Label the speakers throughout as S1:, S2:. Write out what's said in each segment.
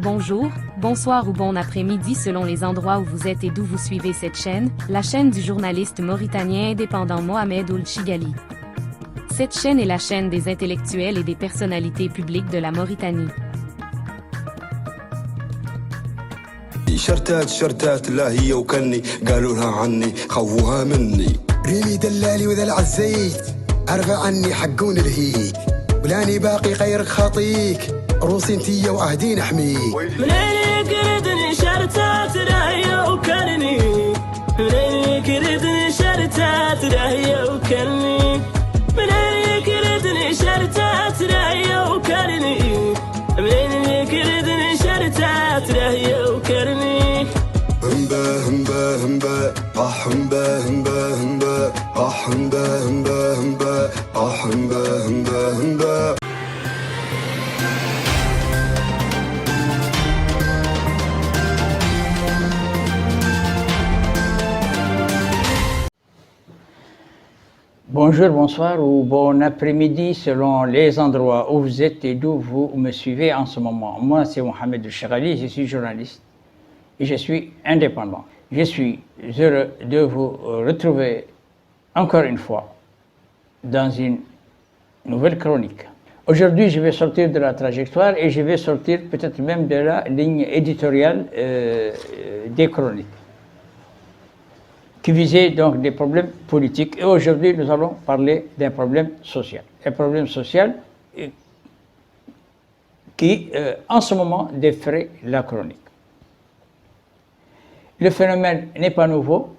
S1: Bonjour, bonsoir ou bon après-midi selon les endroits où vous êtes et d'où vous suivez cette chaîne, la chaîne du journaliste mauritanien indépendant Mohamed Ould Chigali. Cette chaîne est la chaîne des intellectuels et des personnalités publiques de la Mauritanie.
S2: شرتات لا هي وكني قالوا لها عني خوها مني ريمي دلالي وذا العزيت ارفع عني حقون الهيك ولاني باقي غيرك خطيك روسي انتيا واهدين احميك
S3: منين كردني شرتات لا هي وكني منين كردني شرتات لا هي وكني منين كردني شرتات لا هي وكني منين كردني شرتات لا هي وكني
S2: همبا همبا همبا همبا همبا همبا همبا همبا همبا همبا همبا همبا
S4: Bonjour, bonsoir ou bon après-midi selon les endroits où vous êtes et d'où vous me suivez en ce moment. Moi, c'est Mohamed Ould Chigali, je suis journaliste et je suis indépendant. Je suis heureux de vous retrouver encore une fois dans une nouvelle chronique. Aujourd'hui, je vais sortir de la trajectoire et je vais sortir peut-être même de la ligne éditoriale des chroniques, qui visait donc des problèmes politiques. Et aujourd'hui, nous allons parler d'un problème social. Un problème social qui, en ce moment, défraie la chronique. Le phénomène n'est pas nouveau.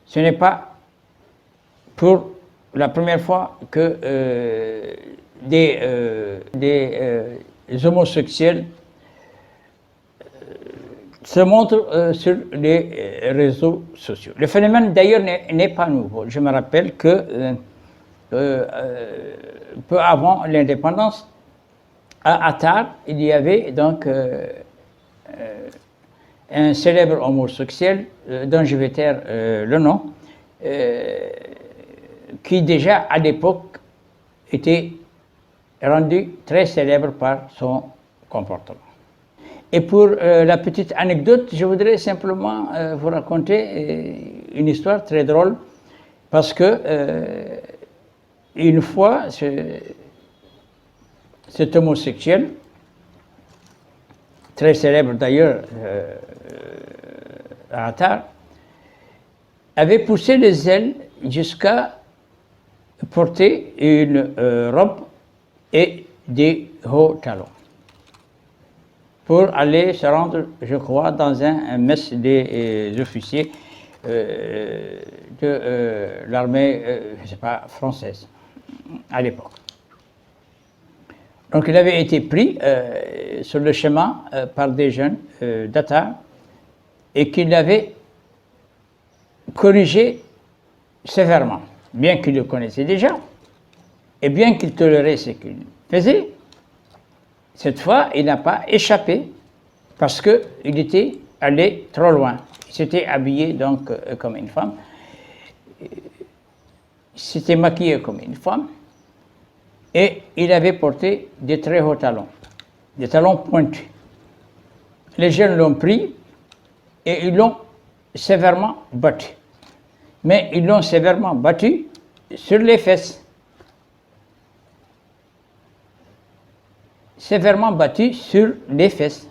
S4: Ce n'est pas pour la première fois que des homosexuels se montre sur les réseaux sociaux. Le phénomène d'ailleurs n'est pas nouveau. Je me rappelle que peu avant l'indépendance, à Attar, il y avait donc un célèbre homosexuel dont je vais taire le nom, qui déjà à l'époque était rendu très célèbre par son comportement. Et pour la petite anecdote, je voudrais simplement vous raconter une histoire très drôle, parce que une fois, cet homosexuel, très célèbre d'ailleurs à Attar, avait poussé les ailes jusqu'à porter une robe et des hauts talons pour aller se rendre, je crois, dans un mess des officiers de l'armée, je ne sais pas, française, à l'époque. Donc il avait été pris sur le chemin par des jeunes d'Attar et qu'il l'avait corrigé sévèrement, bien qu'il le connaissait déjà et bien qu'il tolérait ce qu'il faisait. Cette fois, il n'a pas échappé parce qu'il était allé trop loin. Il s'était habillé donc comme une femme, il s'était maquillé comme une femme et il avait porté des très hauts talons, des talons pointus. Les jeunes l'ont pris et ils l'ont sévèrement battu. Mais ils l'ont sévèrement battu sur les fesses. Sévèrement battu sur les fesses.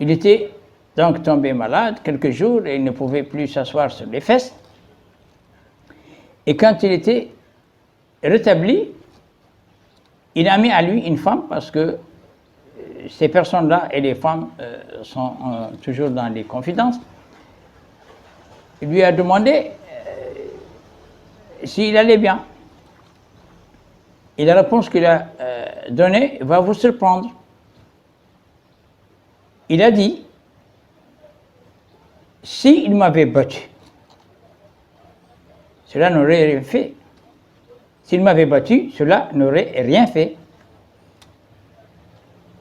S4: Il était donc tombé malade quelques jours et il ne pouvait plus s'asseoir sur les fesses. Et quand il était rétabli, il a mis à lui une femme, parce que ces personnes-là et les femmes sont toujours dans les confidences. Il lui a demandé s'il allait bien. Et la réponse qu'il a donnée va vous surprendre. Il a dit, s'il m'avait battu, cela n'aurait rien fait. S'il m'avait battu, cela n'aurait rien fait.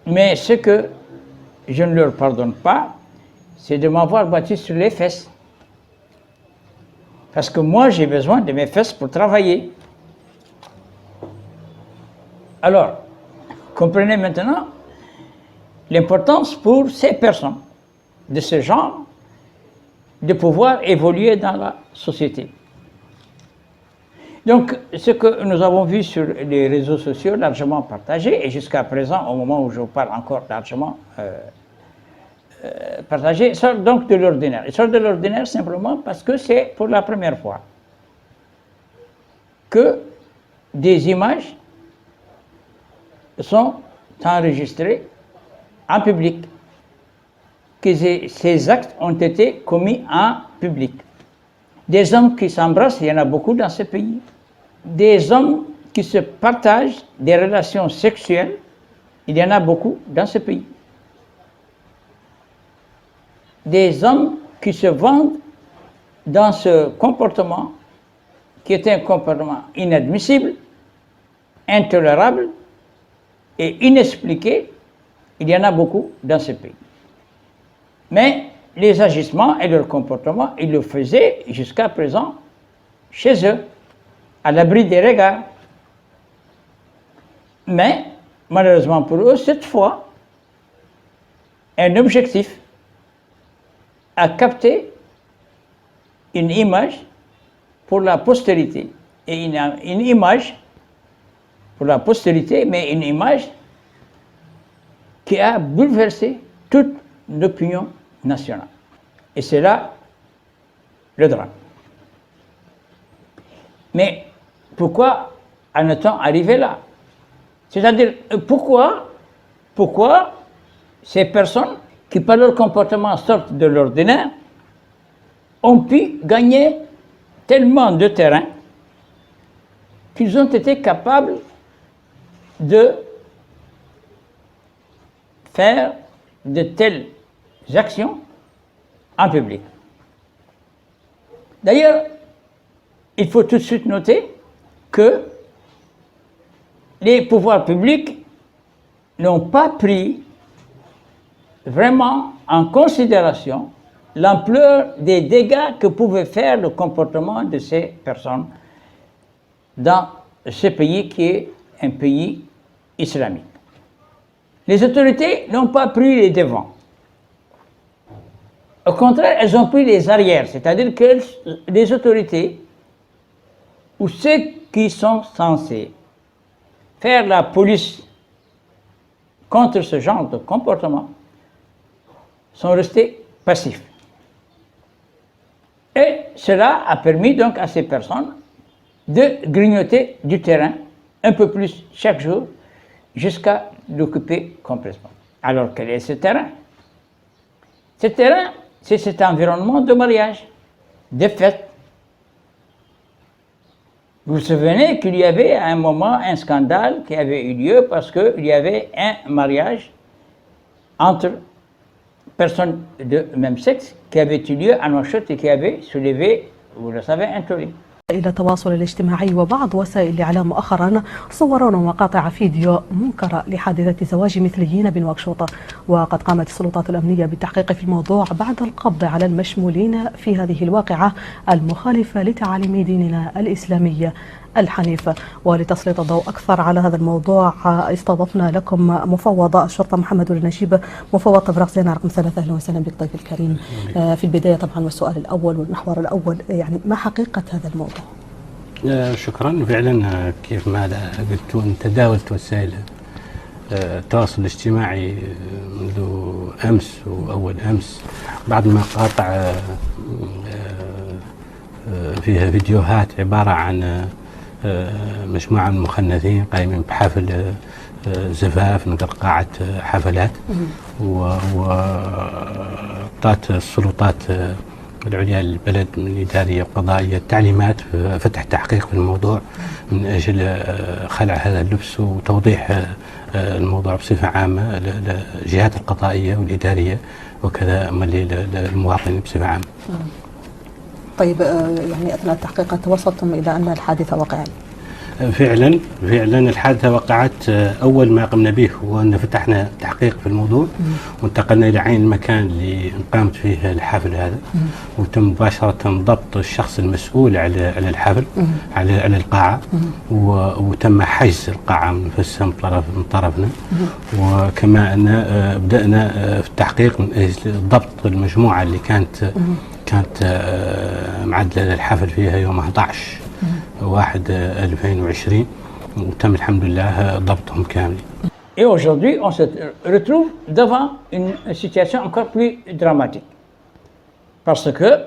S4: Mais ce que je ne leur pardonne pas, c'est de m'avoir battu sur les fesses. Parce que moi, j'ai besoin de mes fesses pour travailler. Alors, comprenez maintenant l'importance pour ces personnes de ce genre de pouvoir évoluer dans la société. Donc, ce que nous avons vu sur les réseaux sociaux, largement partagé, et jusqu'à présent, au moment où je vous parle, encore largement partagé, sort donc de l'ordinaire. Il sort de l'ordinaire simplement parce que c'est pour la première fois que des images sont enregistrées en public, que ces actes ont été commis en public. Des hommes qui s'embrassent, il y en a beaucoup dans ce pays. Des hommes qui se partagent des relations sexuelles, il y en a beaucoup dans ce pays. Des hommes qui se vendent dans ce comportement qui est un comportement inadmissible, intolérable et inexpliqué, il y en a beaucoup dans ce pays. Mais les agissements et leur comportement, ils le faisaient jusqu'à présent chez eux, à l'abri des regards. Mais, malheureusement pour eux, cette fois, un objectif a capté une image pour la postérité. Et une image pour la postérité, mais une image qui a bouleversé toute l'opinion nationale. Et c'est là le drame. Mais pourquoi en est-on arrivé là? C'est-à-dire, pourquoi ces personnes qui, par leur comportement, sortent de l'ordinaire, ont pu gagner tellement de terrain qu'ils ont été capables de faire de telles actions en public. D'ailleurs, il faut tout de suite noter que les pouvoirs publics n'ont pas pris vraiment en considération l'ampleur des dégâts que pouvait faire le comportement de ces personnes dans ce pays qui est un pays islamique. Les autorités n'ont pas pris les devants. Au contraire, elles ont pris les arrières, c'est-à-dire que les autorités ou ceux qui sont censés faire la police contre ce genre de comportement sont restés passifs. Et cela a permis donc à ces personnes de grignoter du terrain un peu plus chaque jour jusqu'à l'occuper complètement. Alors quel est ce terrain? Ce terrain, c'est cet environnement de mariage, de fête. Vous vous souvenez qu'il y avait à un moment un scandale qui avait eu lieu parce qu'il y avait un mariage entre personnes de même sexe qui avait eu lieu à Nouakchott et qui avait soulevé, vous le savez, un tollé.
S5: إلى التواصل الاجتماعي وبعض وسائل الإعلام مؤخرا صورون مقاطع فيديو منكرة لحادثة زواج مثليين بنواكشوط، وقد قامت السلطات الأمنية بالتحقيق في الموضوع بعد القبض على المشمولين في هذه الواقعة المخالفة لتعاليم ديننا الإسلامي الحنيف. ولتسليط الضوء أكثر على هذا الموضوع استضفنا لكم مفوض الشرطة محمد النشيب، مفوض طبرق زينة رقم 3. أهلا وسهلا بك ضيف الكريم. في البداية طبعا والسؤال الأول والمحور الأول، يعني ما حقيقة هذا الموضوع؟
S6: شكرا. فعلا كيف ما قلت أنت تداولت وسائل التواصل الاجتماعي منذ أمس وأول أمس بعض المقاطع فيها فيديوهات عبارة عن مجموعة من المخنثين قائمين بحفل زفاف نقر قاعة حفلات، وأعطت السلطات العليا للبلد من الإدارية والقضائية التعليمات فتح تحقيق في الموضوع من أجل خلع هذا اللبس وتوضيح الموضوع بصفة عامة للجهات القضائية والإدارية وكذا للمواطنين بصفة عامة.
S5: طيب يعني أثناء التحقيقات توصلتم إلى أن الحادثة واقعية؟
S6: فعلا الحادثة وقعت أول ما قمنا به هو أن فتحنا تحقيق في الموضوع وانتقلنا إلى عين المكان اللي قامت فيه الحفل هذا، وتم مباشرة ضبط الشخص المسؤول على الحفل على القاعة، وتم حجز القاعة منفسها من طرفنا، وكما أن بدأنا في التحقيق من أجل ضبط المجموعة اللي كانت معدلة للحفل فيها يوم 11/1/2020 وتم الحمد لله ضبطهم كامل.
S4: Et aujourd'hui, on se retrouve devant une situation encore plus dramatique. Parce que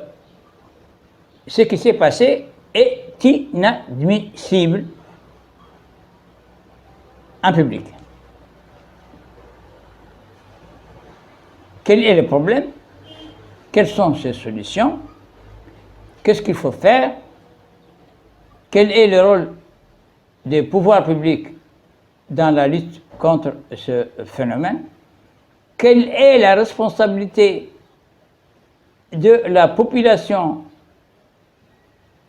S4: ce qui s'est passé est inadmissible en public. Quel est le problème? Quelles sont ces solutions? Qu'est-ce qu'il faut faire? Quel est le rôle des pouvoirs publics dans la lutte contre ce phénomène? Quelle est la responsabilité de la population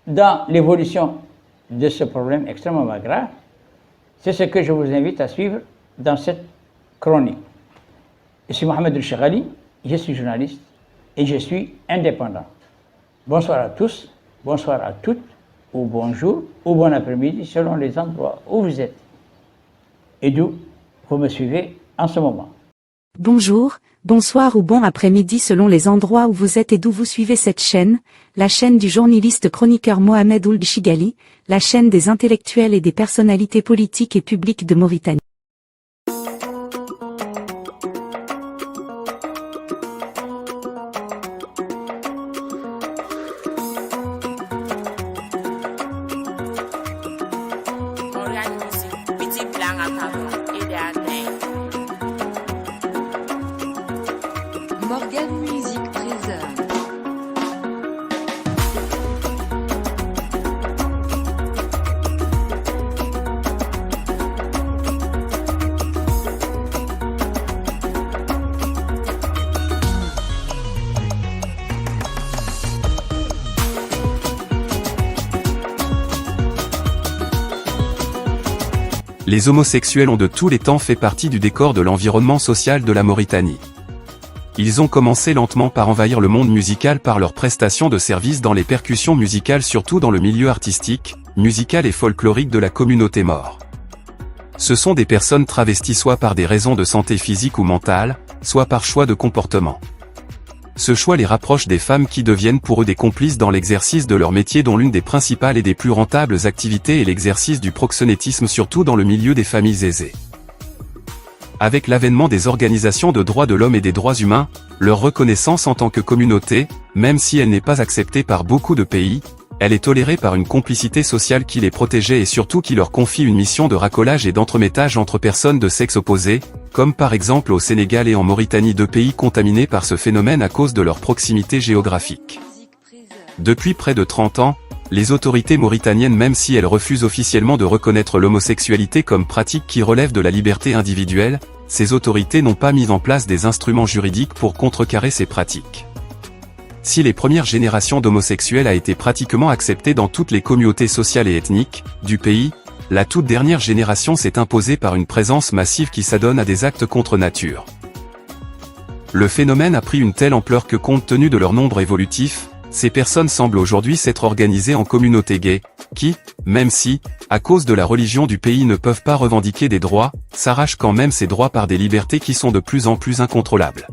S4: dans l'évolution de ce problème extrêmement grave? C'est ce que je vous invite à suivre dans cette chronique. Je suis Mohamed El-Cheghali, je suis journaliste et je suis indépendant. Bonsoir à tous, bonsoir à toutes, ou bonjour, ou bon après-midi, selon les endroits où vous êtes et d'où vous me suivez en ce moment.
S7: Bonjour, bonsoir ou bon après-midi selon les endroits où vous êtes et d'où vous suivez cette chaîne, la chaîne du journaliste chroniqueur Mohamed Ould Chigali, la chaîne des intellectuels et des personnalités politiques et publiques de Mauritanie.
S8: Morgan Music présente.
S9: Les homosexuels ont de tous les temps fait partie du décor de l'environnement social de la Mauritanie. Ils ont commencé lentement par envahir le monde musical par leurs prestations de services dans les percussions musicales, surtout dans le milieu artistique, musical et folklorique de la communauté maure. Ce sont des personnes travesties soit par des raisons de santé physique ou mentale, soit par choix de comportement. Ce choix les rapproche des femmes qui deviennent pour eux des complices dans l'exercice de leur métier, dont l'une des principales et des plus rentables activités est l'exercice du proxénétisme, surtout dans le milieu des familles aisées. Avec l'avènement des organisations de droits de l'homme et des droits humains, leur reconnaissance en tant que communauté, même si elle n'est pas acceptée par beaucoup de pays, elle est tolérée par une complicité sociale qui les protégeait et surtout qui leur confie une mission de racolage et d'entremettage entre personnes de sexe opposé, comme par exemple au Sénégal et en Mauritanie, deux pays contaminés par ce phénomène à cause de leur proximité géographique. Depuis près de 30 ans, les autorités mauritaniennes, même si elles refusent officiellement de reconnaître l'homosexualité comme pratique qui relève de la liberté individuelle, ces autorités n'ont pas mis en place des instruments juridiques pour contrecarrer ces pratiques. Si les premières générations d'homosexuels a été pratiquement acceptée dans toutes les communautés sociales et ethniques du pays, la toute dernière génération s'est imposée par une présence massive qui s'adonne à des actes contre nature. Le phénomène a pris une telle ampleur que, compte tenu de leur nombre évolutif, ces personnes semblent aujourd'hui s'être organisées en communautés gays, qui, même si, à cause de la religion du pays, ne peuvent pas revendiquer des droits, s'arrachent quand même ces droits par des libertés qui sont de plus en plus incontrôlables.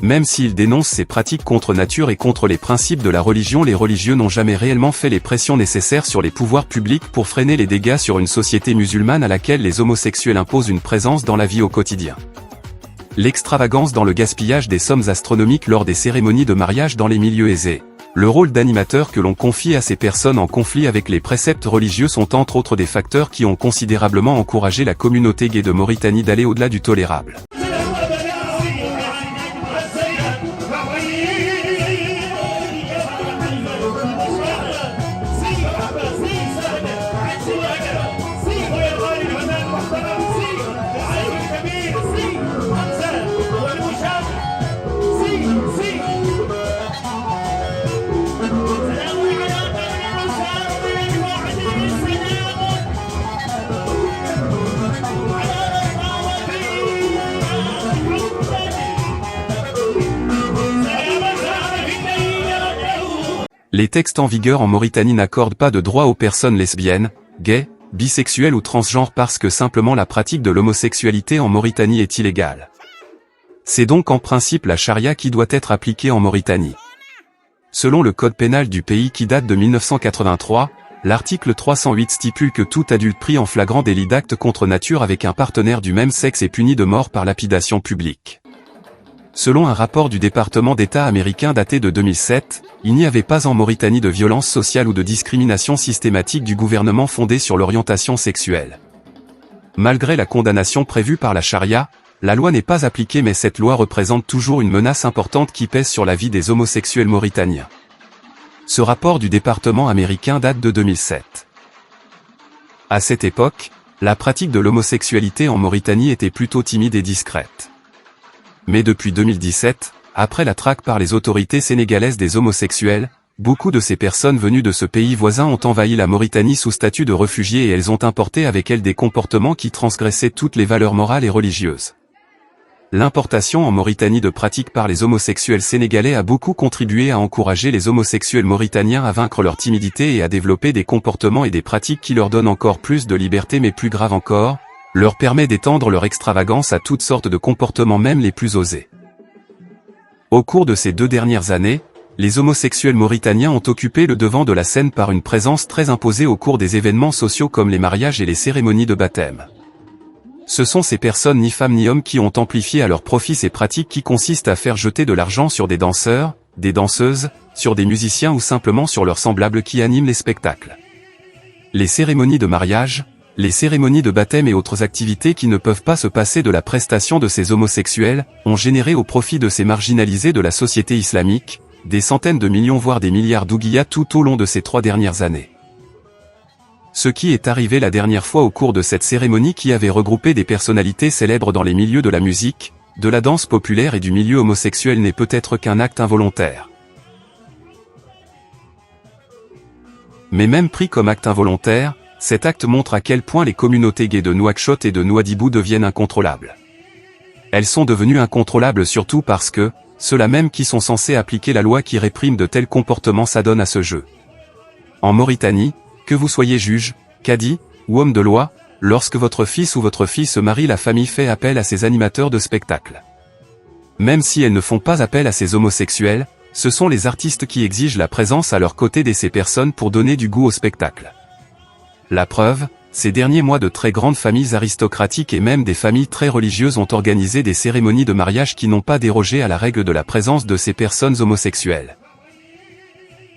S9: Même s'ils dénoncent ces pratiques contre nature et contre les principes de la religion, les religieux n'ont jamais réellement fait les pressions nécessaires sur les pouvoirs publics pour freiner les dégâts sur une société musulmane à laquelle les homosexuels imposent une présence dans la vie au quotidien. L'extravagance dans le gaspillage des sommes astronomiques lors des cérémonies de mariage dans les milieux aisés. Le rôle d'animateur que l'on confie à ces personnes en conflit avec les préceptes religieux sont entre autres des facteurs qui ont considérablement encouragé la communauté gay de Mauritanie d'aller au-delà du tolérable. les textes en vigueur en Mauritanie n'accordent pas de droit aux personnes lesbiennes, gays, bisexuels ou transgenres parce que simplement la pratique de l'homosexualité en Mauritanie est illégale. C'est donc en principe la charia qui doit être appliquée en Mauritanie. Selon le code pénal du pays qui date de 1983, l'article 308 stipule que tout adulte pris en flagrant délit d'acte contre nature avec un partenaire du même sexe est puni de mort par lapidation publique. Selon un rapport du département d'État américain daté de 2007, il n'y avait pas en Mauritanie de violence sociale ou de discrimination systématique du gouvernement fondée sur l'orientation sexuelle. Malgré la condamnation prévue par la charia, la loi n'est pas appliquée mais cette loi représente toujours une menace importante qui pèse sur la vie des homosexuels mauritaniens. Ce rapport du département américain date de 2007. À cette époque, la pratique de l'homosexualité en Mauritanie était plutôt timide et discrète. Mais depuis 2017, après la traque par les autorités sénégalaises des homosexuels, beaucoup de ces personnes venues de ce pays voisin ont envahi la Mauritanie sous statut de réfugiés et elles ont importé avec elles des comportements qui transgressaient toutes les valeurs morales et religieuses. L'importation en Mauritanie de pratiques par les homosexuels sénégalais a beaucoup contribué à encourager les homosexuels mauritaniens à vaincre leur timidité et à développer des comportements et des pratiques qui leur donnent encore plus de liberté mais plus grave encore, leur permet d'étendre leur extravagance à toutes sortes de comportements même les plus osés. Au cours de ces 2 dernières années, les homosexuels mauritaniens ont occupé le devant de la scène par une présence très imposée au cours des événements sociaux comme les mariages et les cérémonies de baptême. Ce sont ces personnes ni femmes ni hommes qui ont amplifié à leur profit ces pratiques qui consistent à faire jeter de l'argent sur des danseurs, des danseuses, sur des musiciens ou simplement sur leurs semblables qui animent les spectacles. Les cérémonies de mariage, les cérémonies de baptême et autres activités qui ne peuvent pas se passer de la prestation de ces homosexuels, ont généré au profit de ces marginalisés de la société islamique, des centaines de millions voire des milliards d'ouguiyas tout au long de ces 3 dernières années. Ce qui est arrivé la dernière fois au cours de cette cérémonie qui avait regroupé des personnalités célèbres dans les milieux de la musique, de la danse populaire et du milieu homosexuel n'est peut-être qu'un acte involontaire. Mais même pris comme acte involontaire, cet acte montre à quel point les communautés gays de Nouakchott et de Nouadhibou deviennent incontrôlables. Elles sont devenues incontrôlables surtout parce que, ceux-là même qui sont censés appliquer la loi qui réprime de tels comportements s'adonnent à ce jeu. En Mauritanie, que vous soyez juge, cadi, ou homme de loi, lorsque votre fils ou votre fille se marie, la famille fait appel à ces animateurs de spectacle. Même si elles ne font pas appel à ces homosexuels, ce sont les artistes qui exigent la présence à leur côté de ces personnes pour donner du goût au spectacle. La preuve, ces derniers mois de très grandes familles aristocratiques et même des familles très religieuses ont organisé des cérémonies de mariage qui n'ont pas dérogé à la règle de la présence de ces personnes homosexuelles.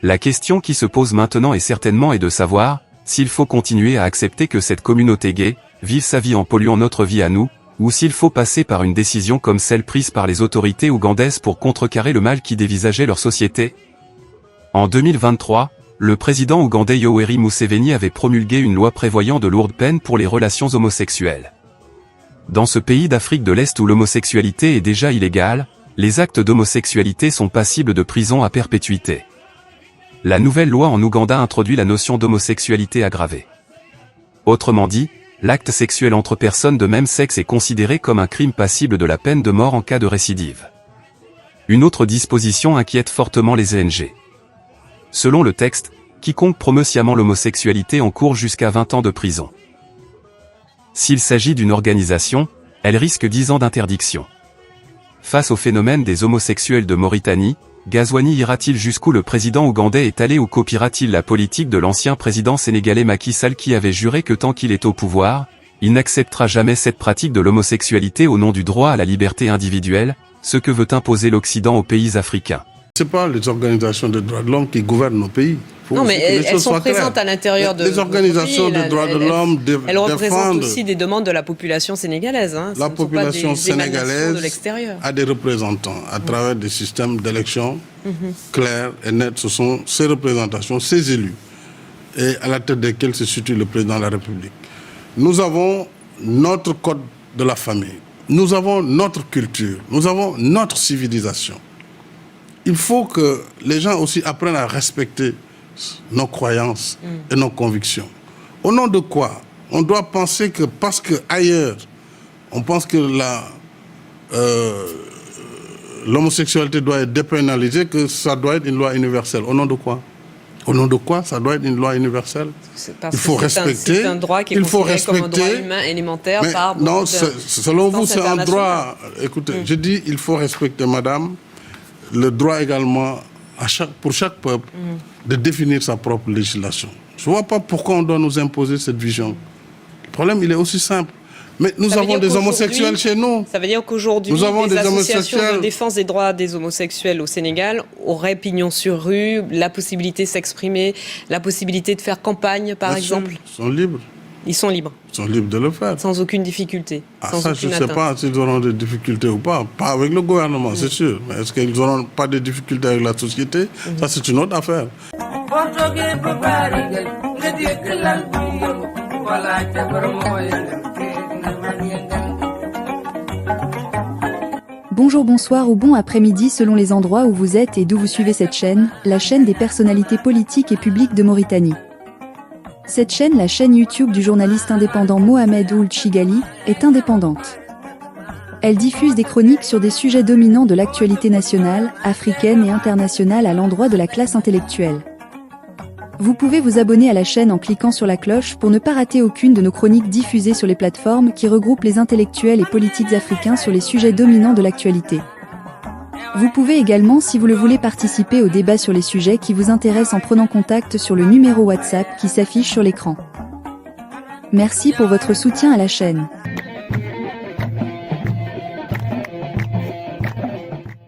S9: La question qui se pose maintenant est certainement de savoir, s'il faut continuer à accepter que cette communauté gay vive sa vie en polluant notre vie à nous, ou s'il faut passer par une décision comme celle prise par les autorités ougandaises pour contrecarrer le mal qui dévisageait leur société. En 2023, le président ougandais Yoweri Museveni avait promulgué une loi prévoyant de lourdes peines pour les relations homosexuelles. Dans ce pays d'Afrique de l'Est où l'homosexualité est déjà illégale, les actes d'homosexualité sont passibles de prison à perpétuité. La nouvelle loi en Ouganda introduit la notion d'homosexualité aggravée. Autrement dit, l'acte sexuel entre personnes de même sexe est considéré comme un crime passible de la peine de mort en cas de récidive. Une autre disposition inquiète fortement les ONG. Selon le texte, quiconque promeut sciemment l'homosexualité encourt jusqu'à 20 ans de prison. S'il s'agit d'une organisation, elle risque 10 ans d'interdiction. Face au phénomène des homosexuels de Mauritanie, Ghazouani ira-t-il jusqu'où le président ougandais est allé ou copiera-t-il la politique de l'ancien président sénégalais Macky Sall qui avait juré que tant qu'il est au pouvoir, il n'acceptera jamais cette pratique de l'homosexualité au nom du droit à la liberté individuelle, ce que veut imposer l'Occident aux pays africains.
S8: Ce n'est pas les organisations de droits de l'homme qui gouvernent nos pays.
S10: Non, mais elles sont présentes à l'intérieur de
S8: les organisations de droits de l'homme
S10: elles représentent aussi des demandes de la population sénégalaise. Hein.
S8: La population sénégalaise
S10: de l'extérieur.
S8: a des représentants à travers des systèmes d'élection clairs et nets. Ce sont ces représentations, ces élus, et à la tête desquels se situe le président de la République. Nous avons notre code de la famille. Nous avons notre culture. Nous avons notre civilisation. Il faut que les gens aussi apprennent à respecter nos croyances et nos convictions. Au nom de quoi? On doit penser que parce qu'ailleurs, on pense que l'homosexualité doit être dépénalisée, que ça doit être une loi universelle. Au nom de quoi? Au nom de quoi? Ça doit être une loi universelle. Il faut respecter.
S10: C'est un droit qui est considéré comme un droit humain élémentaire par beaucoup
S8: non, selon vous, c'est un droit. Écoutez, je dis il faut respecter, madame, le droit également pour chaque peuple de définir sa propre législation. Je ne vois pas pourquoi on doit nous imposer cette vision. Le problème, il est aussi simple. Mais nous avons des homosexuels chez nous.
S10: Ça veut dire qu'aujourd'hui, les associations de défense des droits des homosexuels au Sénégal auraient pignon sur rue, la possibilité de s'exprimer, la possibilité de faire campagne, par exemple.
S8: Ils sont libres.
S10: Ils sont libres.
S8: Ils sont libres de le faire.
S10: Sans aucune difficulté.
S8: Sans ça, je ne sais pas s'ils auront des difficultés ou pas. Pas avec le gouvernement, c'est sûr. Mais est-ce qu'ils n'auront pas de difficultés avec la société? Ça, c'est une autre affaire.
S7: Bonjour, bonsoir ou bon après-midi selon les endroits où vous êtes et d'où vous suivez cette chaîne, la chaîne des personnalités politiques et publiques de Mauritanie. Cette chaîne, la chaîne YouTube du journaliste indépendant Mohamed Ould Chigali, est indépendante. Elle diffuse des chroniques sur des sujets dominants de l'actualité nationale, africaine et internationale à l'endroit de la classe intellectuelle. Vous pouvez vous abonner à la chaîne en cliquant sur la cloche pour ne pas rater aucune de nos chroniques diffusées sur les plateformes qui regroupent les intellectuels et politiques africains sur les sujets dominants de l'actualité. Vous pouvez également, si vous le voulez, participer au débat sur les sujets qui vous intéressent en prenant contact sur le numéro WhatsApp qui s'affiche sur l'écran. Merci pour votre soutien à la chaîne.